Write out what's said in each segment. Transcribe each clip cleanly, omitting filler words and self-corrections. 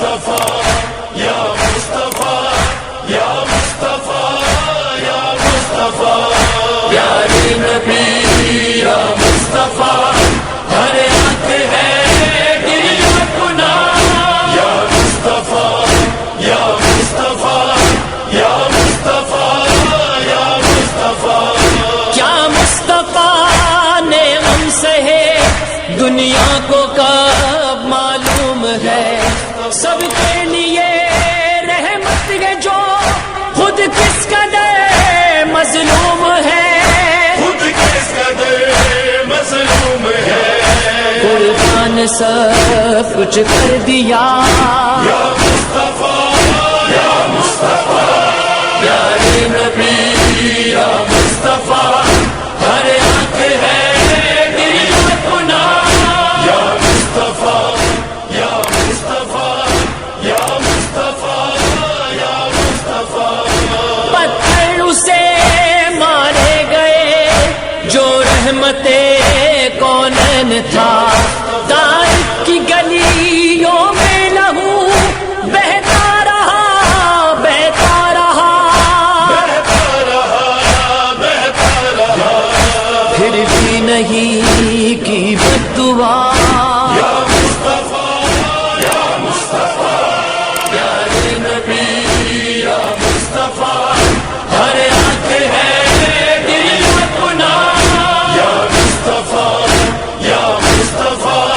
مصطفیٰ یا مصطفیٰ یا مصطفیٰ یا مصطفیٰ پیارے نبی یا مصطفیٰ ہر آنکھ ہے دل گناہ یا مصطفیٰ یا مصطفیٰ یا مصطفیٰ یا مصطفیٰ کیا مصطفیٰ نے غم سہے دنیا کو کب معلوم ہے سب کے لیے رحمت ہے جو خود کس قدر مظلوم ہے خود کس قدر مظلوم ہے قربان سب کچھ کر دیا یا مصطفیٰ یا مصطفیٰ پیارے نبی یا مصطفیٰ ہر آنکھ ہے دل گناہ یا مصطفیٰ یا مصطفیٰ یا مصطفیٰ یا مصطفیٰ پتھر اسے مارے گئے جو رحمت کونین تھا طائف کی گلیوں میں لہو بہتا رہا بہتا رہا بہتا رہا بہتا رہا پھر بھی نہیں کی بد دعا یا مصطفیٰ یا مصطفیٰ پیارے نبی یا مصطفیٰ ہر آنکھ ہے دل گناہ یا مصطفیٰ یا مصطفیٰ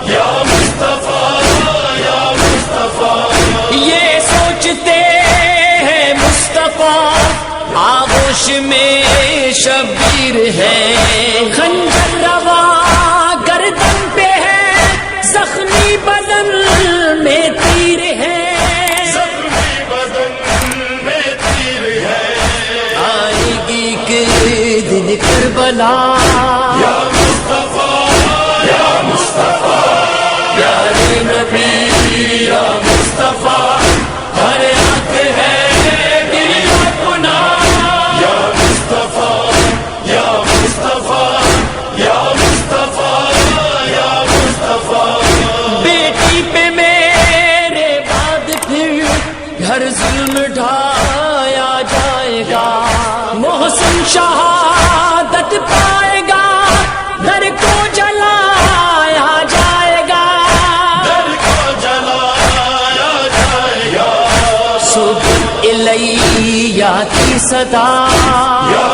یا مصطفیٰ یا مصطفیٰ یہ سوچتے ہیں مصطفیٰ آغوش میں شبیر ہے خنجر روا گردن پہ ہے زخمی بدن میں تیر ہے زخمی بدن میں تیر ہے آئے گی کہ دن کربلا یا مصطفیٰ یا مصطفیٰ پیارے نبی یا مصطفیٰ ہر آنکھ ہے دل گناہ یا مصطفیٰ یا مصطفیٰ یا مصطفیٰ یا مصطفیٰ بیٹی پہ میرے بعد پھر ہر ظلم ڈھایا جائے گا محسن شہادت پائے گا در کو جلایا جائے گا در کو جلایا جائے گا صبح الیہ کی صدا یا